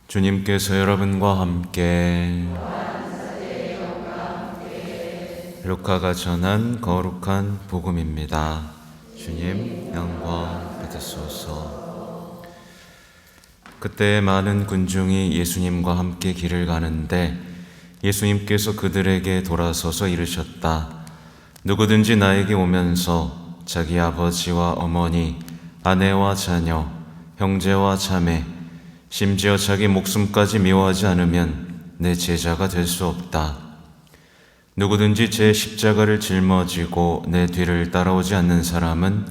주님께서 여러분과 함께 루카가 전한 거룩한 복음입니다. 주님 영광 받으소서. 그때 많은 군중이 예수님과 함께 길을 가는데 예수님께서 그들에게 돌아서서 이르셨다. 누구든지 나에게 오면서 자기 아버지와 어머니, 아내와 자녀, 형제와 자매, 심지어 자기 목숨까지 미워하지 않으면 내 제자가 될 수 없다. 누구든지 제 십자가를 짊어지고 내 뒤를 따라오지 않는 사람은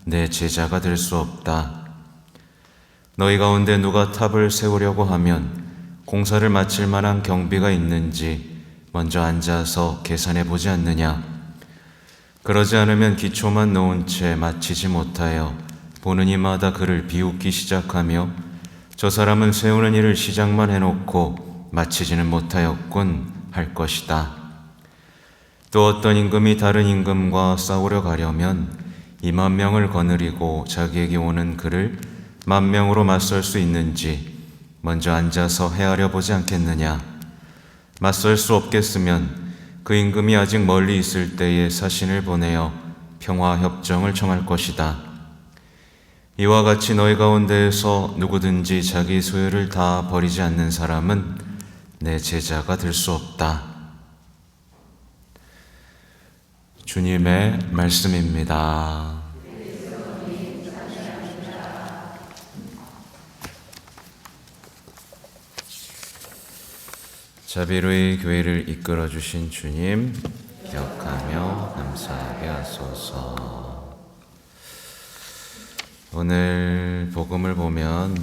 내 제자가 될 수 없다. 너희 가운데 누가 탑을 세우려고 하면 공사를 마칠 만한 경비가 있는지 먼저 앉아서 계산해 보지 않느냐? 그러지 않으면 기초만 놓은 채 마치지 못하여 보는 이마다 그를 비웃기 시작하며 저 사람은 세우는 일을 시작만 해놓고 마치지는 못하였군 할 것이다. 또 어떤 임금이 다른 임금과 싸우려 가려면 20,000명을 거느리고 자기에게 오는 그를 10,000명으로 맞설 수 있는지 먼저 앉아서 헤아려 보지 않겠느냐? 맞설 수 없겠으면 그 임금이 아직 멀리 있을 때에 사신을 보내어 평화협정을 청할 것이다. 이와 같이 너희 가운데에서 누구든지 자기 소유를 다 버리지 않는 사람은 내 제자가 될 수 없다. 주님의 말씀입니다. 자비로이 교회를 이끌어 주신 주님 기억하며 감사하게 하소서. 오늘 복음을 보면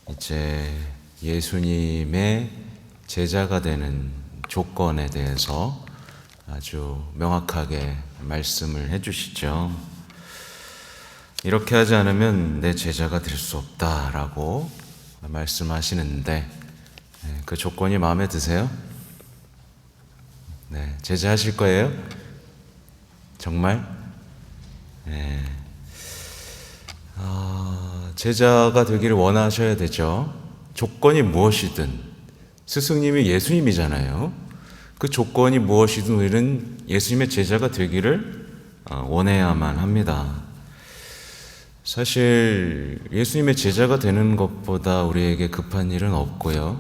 이제 예수님의 제자가 되는 조건에 대해서 아주 명확하게 말씀을 해주시죠. 이렇게 하지 않으면 내 제자가 될 수 없다라고 말씀하시는데 그 조건이 마음에 드세요? 네, 제자하실 거예요? 정말? 네. 제자가 되기를 원하셔야 되죠. 조건이 무엇이든 스승님이 예수님이잖아요. 그 조건이 무엇이든 우리는 예수님의 제자가 되기를 원해야만 합니다. 사실 예수님의 제자가 되는 것보다 우리에게 급한 일은 없고요.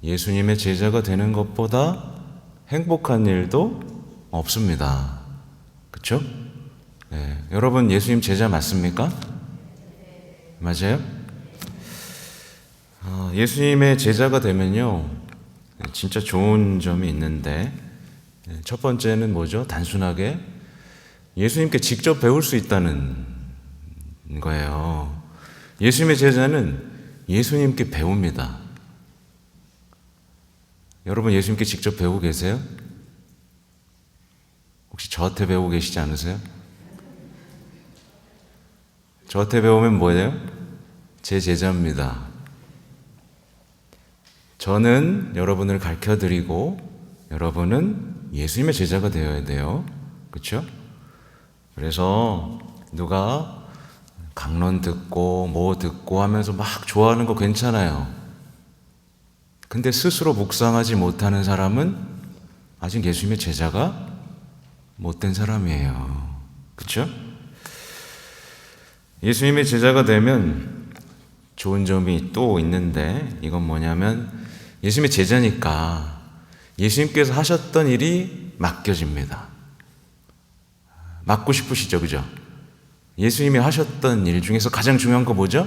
예수님의 제자가 되는 것보다 행복한 일도 없습니다. 그렇죠? 네. 여러분 예수님 제자 맞습니까? 맞아요? 예수님의 제자가 되면요 진짜 좋은 점이 있는데 첫 번째는 뭐죠? 단순하게 예수님께 직접 배울 수 있다는 거예요. 예수님의 제자는 예수님께 배웁니다. 여러분 예수님께 직접 배우고 계세요? 혹시 저한테 배우고 계시지 않으세요? 저한테 배우면 뭐예요? 제 제자입니다. 저는 여러분을 가르쳐드리고 여러분은 예수님의 제자가 되어야 돼요. 그렇죠? 그래서 누가 강론 듣고 뭐 듣고 하면서 막 좋아하는 거 괜찮아요. 근데 스스로 묵상하지 못하는 사람은 아직 예수님의 제자가 못된 사람이에요. 그렇죠? 예수님의 제자가 되면 좋은 점이 또 있는데 이건 뭐냐면 예수님의 제자니까 예수님께서 하셨던 일이 맡겨집니다. 맡고 싶으시죠? 그죠? 예수님이 하셨던 일 중에서 가장 중요한 거 뭐죠?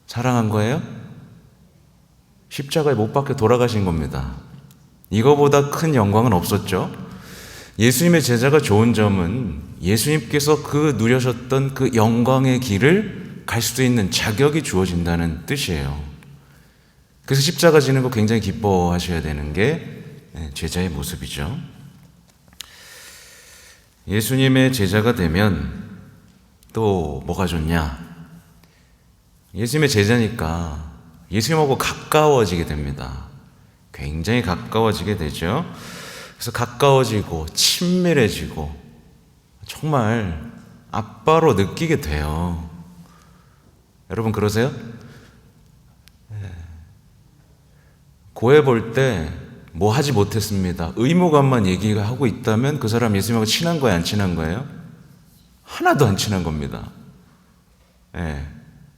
사랑한 거예요? 십자가에 못 박혀 돌아가신 겁니다. 이거보다 큰 영광은 없었죠? 예수님의 제자가 좋은 점은 예수님께서 그 누려셨던 그 영광의 길을 갈 수 있는 자격이 주어진다는 뜻이에요. 그래서 십자가 지는 거 굉장히 기뻐하셔야 되는 게 제자의 모습이죠. 예수님의 제자가 되면 또 뭐가 좋냐? 예수님의 제자니까 예수님하고 가까워지게 됩니다. 굉장히 가까워지게 되죠. 그래서 가까워지고 친밀해지고 정말 아빠로 느끼게 돼요. 여러분 그러세요? 고해 볼 때 뭐 하지 못했습니다. 의무감만 얘기하고 있다면 그 사람 예수님하고 친한 거예요, 안 친한 거예요? 하나도 안 친한 겁니다.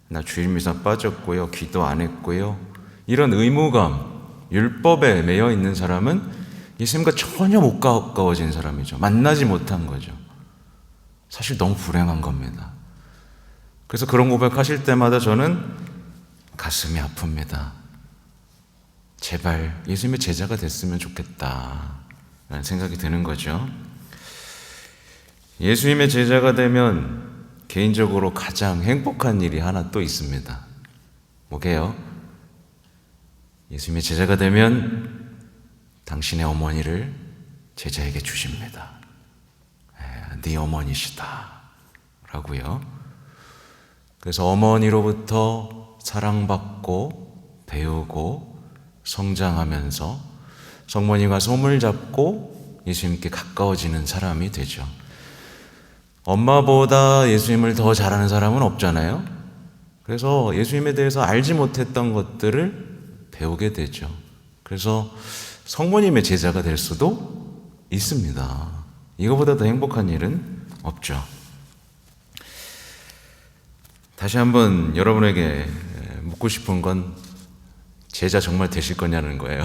나 주일미사 빠졌고요, 기도 안 했고요. 이런 의무감, 율법에 매여 있는 사람은 예수님과 전혀 못 가까워진 사람이죠. 만나지 못한 거죠. 사실 너무 불행한 겁니다. 그래서 그런 고백하실 때마다 저는 가슴이 아픕니다. 제발 예수님의 제자가 됐으면 좋겠다 라는 생각이 드는 거죠. 예수님의 제자가 되면 개인적으로 가장 행복한 일이 하나 또 있습니다. 뭐게요? 예수님의 제자가 되면 당신의 어머니를 제자에게 주십니다. 네 어머니시다 라고요. 그래서 어머니로부터 사랑받고 배우고 성장하면서 성모님과 손을 잡고 예수님께 가까워지는 사람이 되죠. 엄마보다 예수님을 더 잘하는 사람은 없잖아요. 그래서 예수님에 대해서 알지 못했던 것들을 배우게 되죠. 그래서 성모님의 제자가 될 수도 있습니다. 이거보다 더 행복한 일은 없죠. 다시 한번 여러분에게 묻고 싶은 건 제자 정말 되실 거냐는 거예요.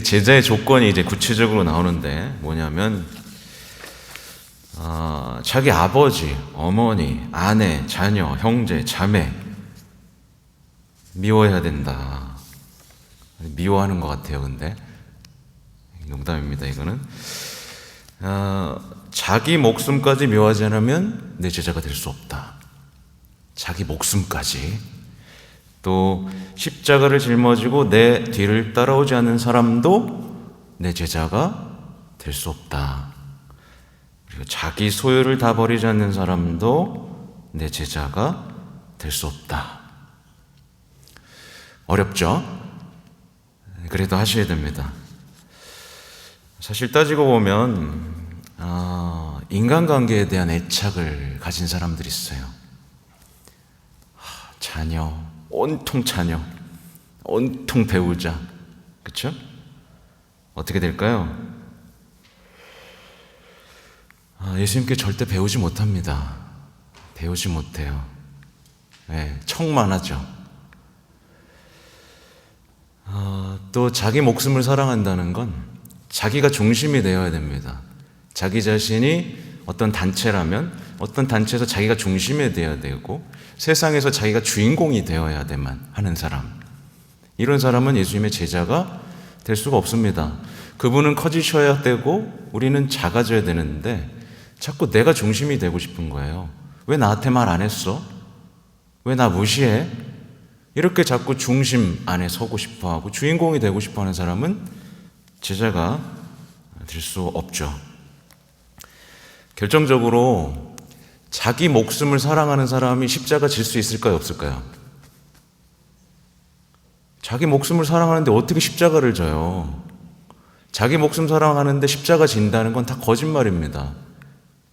제자의 조건이 이제 구체적으로 나오는데 뭐냐면 자기 아버지, 어머니, 아내, 자녀, 형제, 자매 미워해야 된다. 미워하는 것 같아요. 근데 농담입니다. 이거는 자기 목숨까지 미워하지 않으면 내 제자가 될 수 없다. 자기 목숨까지. 또 십자가를 짊어지고 내 뒤를 따라오지 않는 사람도 내 제자가 될 수 없다. 그리고 자기 소유를 다 버리지 않는 사람도 내 제자가 될 수 없다. 어렵죠? 그래도 하셔야 됩니다. 사실 따지고 보면 인간관계에 대한 애착을 가진 사람들이 있어요. 자녀, 온통 자녀, 온통 배우자, 그렇죠? 어떻게 될까요? 예수님께 절대 배우지 못합니다. 배우지 못해요. 척만하죠. 또 자기 목숨을 사랑한다는 건 자기가 중심이 되어야 됩니다. 자기 자신이 어떤 단체라면 어떤 단체에서 자기가 중심이 되어야 되고 세상에서 자기가 주인공이 되어야만 하는 사람, 이런 사람은 예수님의 제자가 될 수가 없습니다. 그분은 커지셔야 되고 우리는 작아져야 되는데 자꾸 내가 중심이 되고 싶은 거예요. 왜 나한테 말 안 했어? 왜 나 무시해? 이렇게 자꾸 중심 안에 서고 싶어하고 주인공이 되고 싶어하는 사람은 제자가 될 수 없죠. 결정적으로 자기 목숨을 사랑하는 사람이 십자가 질 수 있을까요? 없을까요? 자기 목숨을 사랑하는데 어떻게 십자가를 져요? 자기 목숨 사랑하는데 십자가 진다는 건 다 거짓말입니다.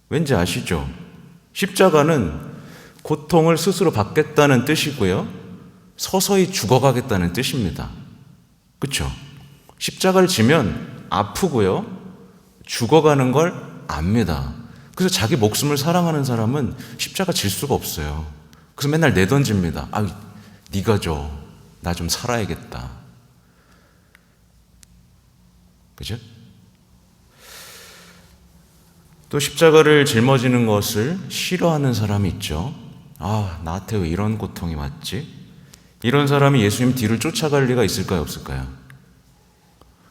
왠지 아시죠? 십자가는 고통을 스스로 받겠다는 뜻이고요, 서서히 죽어가겠다는 뜻입니다. 그렇죠? 십자가를 지면 아프고요, 죽어가는 걸 압니다. 그래서 자기 목숨을 사랑하는 사람은 십자가 질 수가 없어요. 그래서 맨날 내던집니다. 네가 줘. 나 좀 살아야겠다. 그죠? 또 십자가를 짊어지는 것을 싫어하는 사람이 있죠. 나한테 왜 이런 고통이 왔지? 이런 사람이 예수님 뒤를 쫓아갈 리가 있을까요? 없을까요?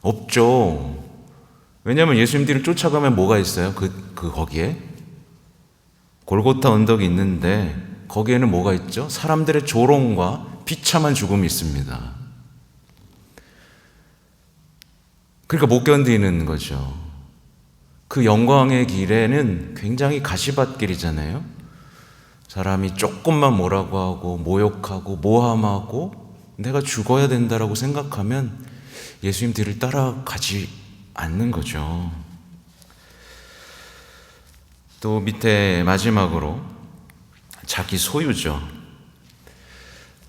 없죠. 왜냐하면 예수님 뒤를 쫓아가면 뭐가 있어요? 거기에 골고타 언덕이 있는데 거기에는 뭐가 있죠? 사람들의 조롱과 비참한 죽음이 있습니다. 그러니까 못 견디는 거죠. 그 영광의 길에는 굉장히 가시밭길이잖아요. 사람이 조금만 뭐라고 하고 모욕하고 모함하고 내가 죽어야 된다라고 생각하면 예수님 뒤를 따라가지 않는 거죠. 또 밑에 마지막으로 자기 소유죠.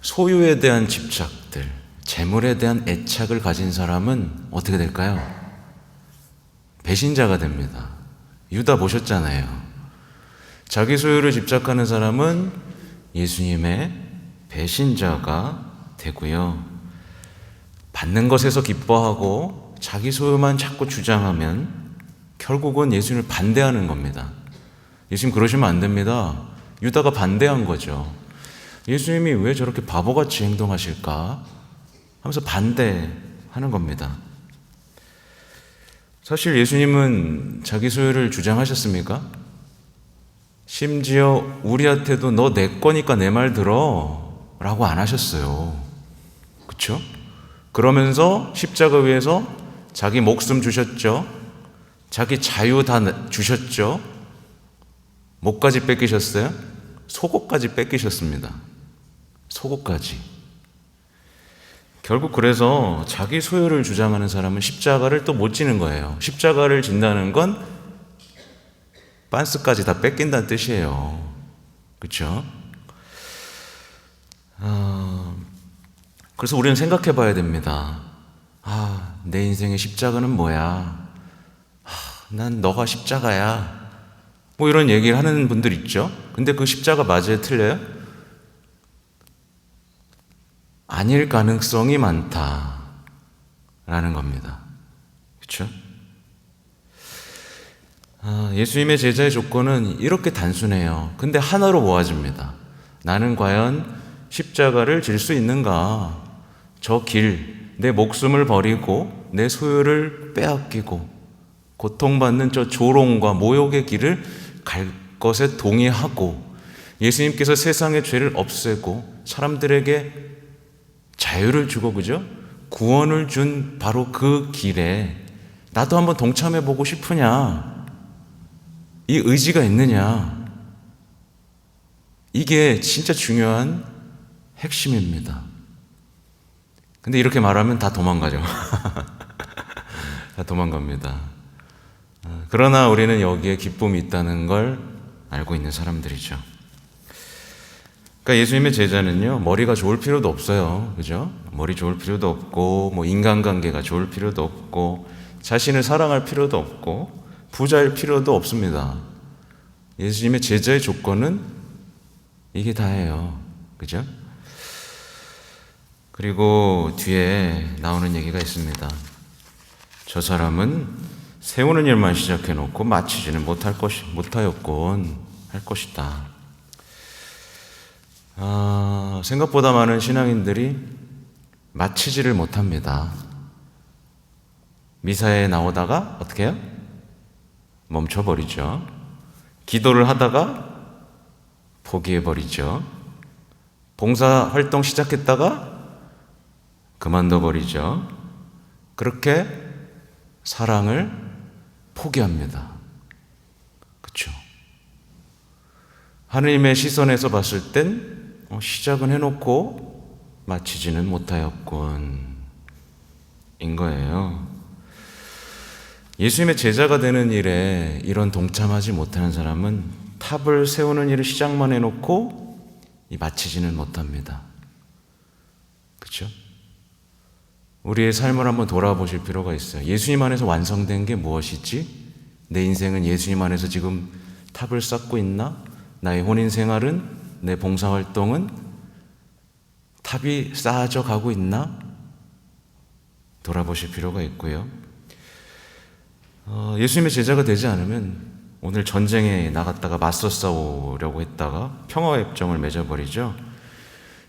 소유에 대한 집착들, 재물에 대한 애착을 가진 사람은 어떻게 될까요? 배신자가 됩니다. 유다 보셨잖아요. 자기 소유를 집착하는 사람은 예수님의 배신자가 되고요. 받는 것에서 기뻐하고 자기 소유만 자꾸 주장하면 결국은 예수님을 반대하는 겁니다. 예수님 그러시면 안 됩니다. 유다가 반대한 거죠. 예수님이 왜 저렇게 바보같이 행동하실까 하면서 반대하는 겁니다. 사실 예수님은 자기 소유를 주장하셨습니까? 심지어 우리한테도 너 내 거니까 내 말 들어 라고 안 하셨어요. 그렇죠? 그러면서 십자가 위에서 자기 목숨 주셨죠. 자기 자유 다 주셨죠. 목까지 뺏기셨어요? 속옷까지 뺏기셨습니다. 속옷까지. 결국 그래서 자기 소유를 주장하는 사람은 십자가를 또 못 지는 거예요. 십자가를 진다는 건 빤스까지 다 뺏긴다는 뜻이에요. 그렇죠? 그래서 우리는 생각해 봐야 됩니다. 내 인생의 십자가는 뭐야? 난 너가 십자가야. 뭐 이런 얘기를 하는 분들 있죠. 근데 그 십자가 맞아요? 틀려요? 아닐 가능성이 많다라는 겁니다. 그렇죠? 예수님의 제자의 조건은 이렇게 단순해요. 근데 하나로 모아집니다. 나는 과연 십자가를 질 수 있는가? 저 길, 내 목숨을 버리고 내 소유를 빼앗기고 고통받는 저 조롱과 모욕의 길을 갈 것에 동의하고 예수님께서 세상의 죄를 없애고 사람들에게 자유를 주고 그죠? 구원을 준 바로 그 길에 나도 한번 동참해보고 싶으냐? 이 의지가 있느냐? 이게 진짜 중요한 핵심입니다. 근데 이렇게 말하면 다 도망가죠. 다 도망갑니다. 그러나 우리는 여기에 기쁨이 있다는 걸 알고 있는 사람들이죠. 그러니까 예수님의 제자는요, 머리가 좋을 필요도 없어요. 그죠? 머리 좋을 필요도 없고, 뭐 인간관계가 좋을 필요도 없고, 자신을 사랑할 필요도 없고, 부자일 필요도 없습니다. 예수님의 제자의 조건은 이게 다예요. 그죠? 그리고 뒤에 나오는 얘기가 있습니다. 저 사람은 세우는 일만 시작해 놓고 마치지는 못하였곤 할 것이다. 생각보다 많은 신앙인들이 마치지를 못합니다. 미사에 나오다가 어떻게 해요? 멈춰버리죠. 기도를 하다가 포기해버리죠. 봉사활동 시작했다가 그만둬버리죠. 그렇게 사랑을 포기합니다. 그렇죠? 하느님의 시선에서 봤을 땐 시작은 해놓고 마치지는 못하였군 인 거예요. 예수님의 제자가 되는 일에 이런 동참하지 못하는 사람은 탑을 세우는 일을 시작만 해놓고 마치지는 못합니다. 그렇죠? 우리의 삶을 한번 돌아보실 필요가 있어요. 예수님 안에서 완성된 게 무엇이지? 내 인생은 예수님 안에서 지금 탑을 쌓고 있나? 나의 혼인 생활은, 내 봉사활동은 탑이 쌓아져 가고 있나? 돌아보실 필요가 있고요. 예수님의 제자가 되지 않으면 오늘 전쟁에 나갔다가 맞서 싸우려고 했다가 평화협정을 맺어버리죠.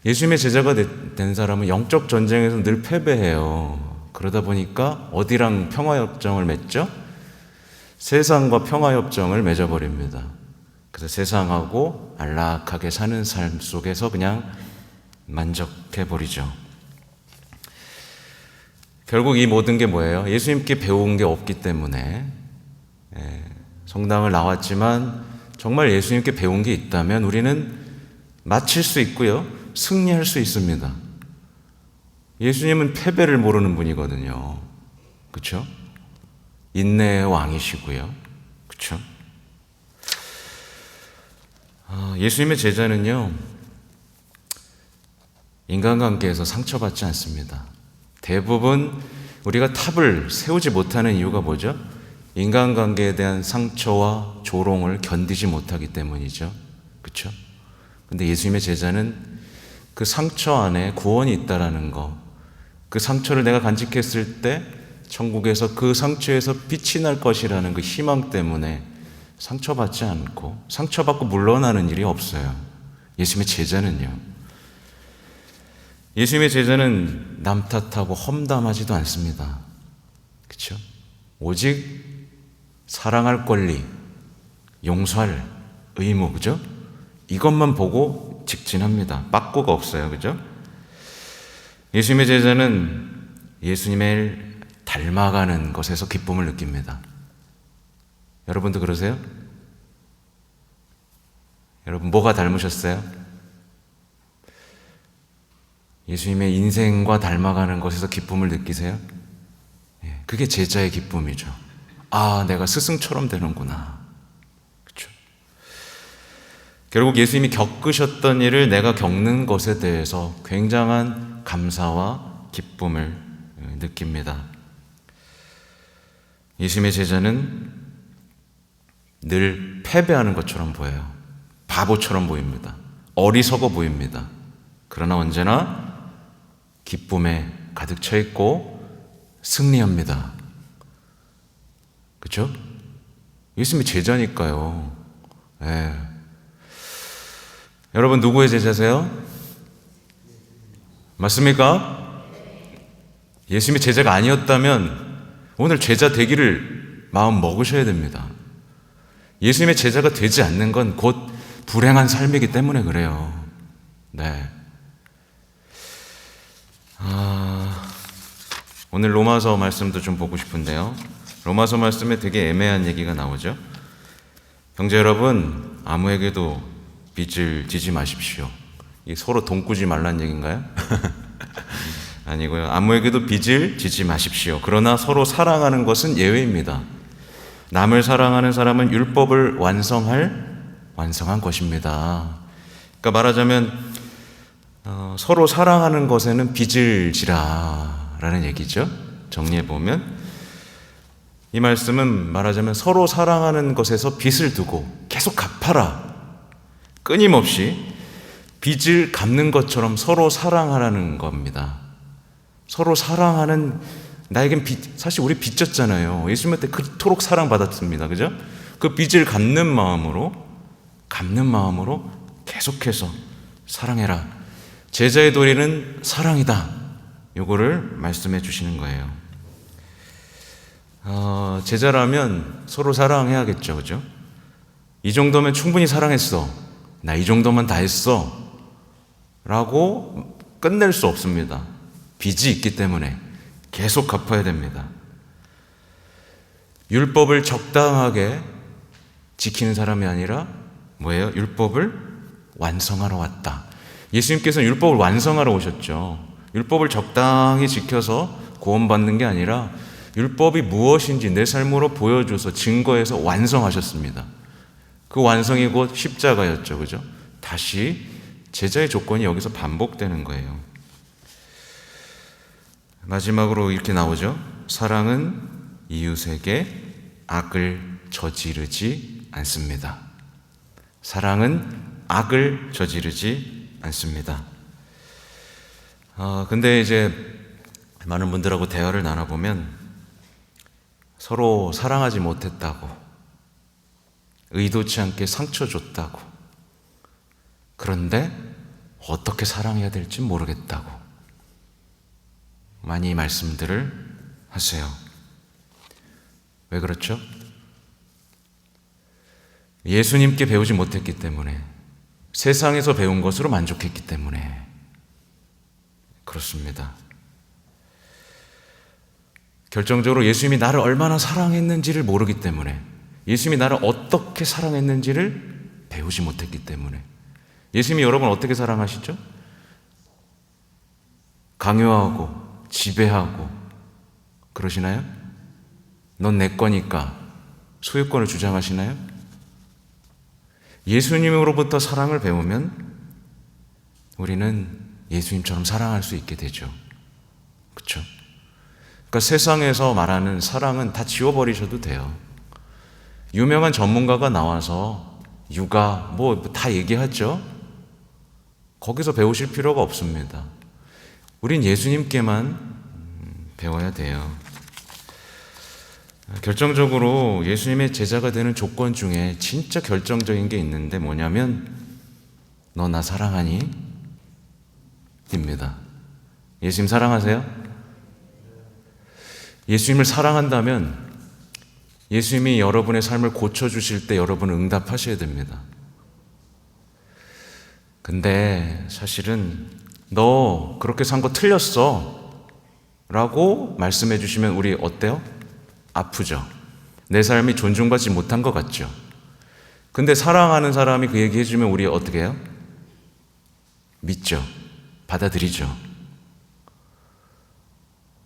예수님의 제자가 된 사람은 영적 전쟁에서 늘 패배해요. 그러다 보니까 어디랑 평화협정을 맺죠? 세상과 평화협정을 맺어버립니다. 그래서 세상하고 안락하게 사는 삶 속에서 그냥 만족해버리죠. 결국 이 모든 게 뭐예요? 예수님께 배운 게 없기 때문에 성당을 나왔지만 정말 예수님께 배운 게 있다면 우리는 마칠 수 있고요. 승리할 수 있습니다. 예수님은 패배를 모르는 분이거든요. 그렇죠? 인내의 왕이시고요. 그렇죠? 예수님의 제자는요, 인간관계에서 상처받지 않습니다. 대부분 우리가 탑을 세우지 못하는 이유가 뭐죠? 인간관계에 대한 상처와 조롱을 견디지 못하기 때문이죠. 그렇죠? 근데 예수님의 제자는 그 상처 안에 구원이 있다라는 거, 그 상처를 내가 간직했을 때 천국에서 그 상처에서 빛이 날 것이라는 그 희망 때문에 상처받지 않고 상처받고 물러나는 일이 없어요. 예수님의 제자는요. 예수님의 제자는 남 탓하고 험담하지도 않습니다. 그렇죠? 오직 사랑할 권리, 용서할 의무, 그죠? 이것만 보고 직진합니다. 빠꾸가 없어요. 그죠? 예수님의 제자는 예수님을 닮아가는 것에서 기쁨을 느낍니다. 여러분도 그러세요? 여러분 뭐가 닮으셨어요? 예수님의 인생과 닮아가는 것에서 기쁨을 느끼세요? 그게 제자의 기쁨이죠. 아, 내가 스승처럼 되는구나. 그렇죠? 결국 예수님이 겪으셨던 일을 내가 겪는 것에 대해서 굉장한 감사와 기쁨을 느낍니다. 예수님의 제자는 늘 패배하는 것처럼 보여요. 바보처럼 보입니다. 어리석어 보입니다. 그러나 언제나 기쁨에 가득 차 있고 승리합니다. 그렇죠? 예수님이 제자니까요. 예. 여러분 누구의 제자세요? 맞습니까? 예수님이 제자가 아니었다면 오늘 제자 되기를 마음 먹으셔야 됩니다. 예수님의 제자가 되지 않는 건 곧 불행한 삶이기 때문에 그래요. 네. 오늘 로마서 말씀도 좀 보고 싶은데요. 로마서 말씀에 되게 애매한 얘기가 나오죠. 형제 여러분, 아무에게도 빚을 지지 마십시오. 이 서로 돈 꾸지 말란 얘기인가요? 아니고요. 아무에게도 빚을 지지 마십시오. 그러나 서로 사랑하는 것은 예외입니다. 남을 사랑하는 사람은 율법을 완성한 것입니다. 그러니까 말하자면 서로 사랑하는 것에는 빚을 지라라는 얘기죠. 정리해보면 이 말씀은 말하자면 서로 사랑하는 것에서 빚을 두고 계속 갚아라. 끊임없이 빚을 갚는 것처럼 서로 사랑하라는 겁니다. 서로 사랑하는, 나에겐 사실 우리 빚졌잖아요. 예수님한테 그토록 사랑받았습니다. 그죠? 그 빚을 갚는 마음으로 계속해서 사랑해라. 제자의 도리는 사랑이다. 요거를 말씀해 주시는 거예요. 제자라면 서로 사랑해야겠죠. 그죠? 이 정도면 충분히 사랑했어. 나 이 정도만 다 했어. 라고 끝낼 수 없습니다. 빚이 있기 때문에 계속 갚아야 됩니다. 율법을 적당하게 지키는 사람이 아니라 뭐예요? 율법을 완성하러 왔다. 예수님께서는 율법을 완성하러 오셨죠. 율법을 적당히 지켜서 구원받는 게 아니라 율법이 무엇인지 내 삶으로 보여줘서 증거해서 완성하셨습니다. 그 완성이 곧 십자가였죠. 그죠? 다시 제자의 조건이 여기서 반복되는 거예요. 마지막으로 이렇게 나오죠. 사랑은 이웃에게 악을 저지르지 않습니다. 사랑은 악을 저지르지 않습니다. 근데 이제 많은 분들하고 대화를 나눠보면 서로 사랑하지 못했다고, 의도치 않게 상처 줬다고, 그런데 어떻게 사랑해야 될지 모르겠다고 많이 말씀들을 하세요. 왜 그렇죠? 예수님께 배우지 못했기 때문에, 세상에서 배운 것으로 만족했기 때문에 그렇습니다. 결정적으로 예수님이 나를 얼마나 사랑했는지를 모르기 때문에, 예수님이 나를 어떻게 사랑했는지를 배우지 못했기 때문에. 예수님이 여러분 어떻게 사랑하시죠? 강요하고 지배하고 그러시나요? 넌 내 거니까 소유권을 주장하시나요? 예수님으로부터 사랑을 배우면 우리는 예수님처럼 사랑할 수 있게 되죠. 그렇죠? 그러니까 세상에서 말하는 사랑은 다 지워버리셔도 돼요. 유명한 전문가가 나와서 육아 뭐 다 얘기하죠. 거기서 배우실 필요가 없습니다. 우린 예수님께만 배워야 돼요. 결정적으로 예수님의 제자가 되는 조건 중에 진짜 결정적인 게 있는데 뭐냐면 너 나 사랑하니? 입니다. 예수님 사랑하세요? 예수님을 사랑한다면 예수님이 여러분의 삶을 고쳐주실 때 여러분은 응답하셔야 됩니다. 근데 사실은 너 그렇게 산 거 틀렸어 라고 말씀해 주시면 우리 어때요? 아프죠? 내 삶이 존중받지 못한 것 같죠? 근데 사랑하는 사람이 그 얘기 해주면 우리 어떻게 해요? 믿죠? 받아들이죠?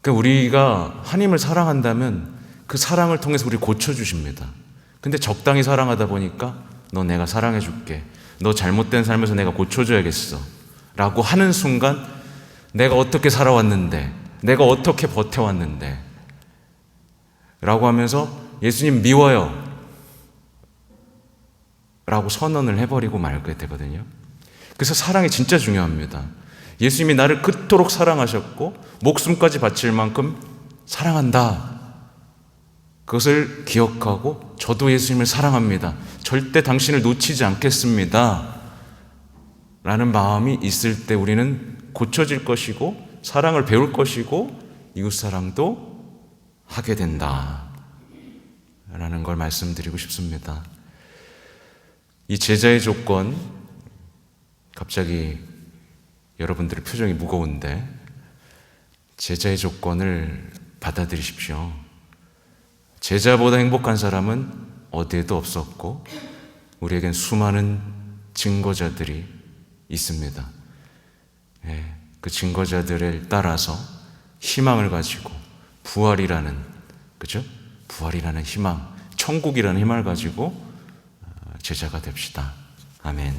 그러니까 우리가 하나님을 사랑한다면 그 사랑을 통해서 우리 고쳐주십니다. 근데 적당히 사랑하다 보니까 너 내가 사랑해 줄게. 너 잘못된 삶에서 내가 고쳐줘야겠어. 라고 하는 순간 내가 어떻게 살아왔는데, 내가 어떻게 버텨왔는데 라고 하면서 예수님 미워요 라고 선언을 해버리고 말게 되거든요. 그래서 사랑이 진짜 중요합니다. 예수님이 나를 그토록 사랑하셨고 목숨까지 바칠 만큼 사랑한다. 그것을 기억하고 저도 예수님을 사랑합니다. 절대 당신을 놓치지 않겠습니다. 라는 마음이 있을 때 우리는 고쳐질 것이고 사랑을 배울 것이고 이웃사랑도 하게 된다. 라는 걸 말씀드리고 싶습니다. 이 제자의 조건, 갑자기 여러분들의 표정이 무거운데 제자의 조건을 받아들이십시오. 제자보다 행복한 사람은 어디에도 없었고 우리에겐 수많은 증거자들이 있습니다. 그 증거자들을 따라서 희망을 가지고 부활이라는, 그죠? 부활이라는 희망, 천국이라는 희망을 가지고 제자가 됩시다. 아멘.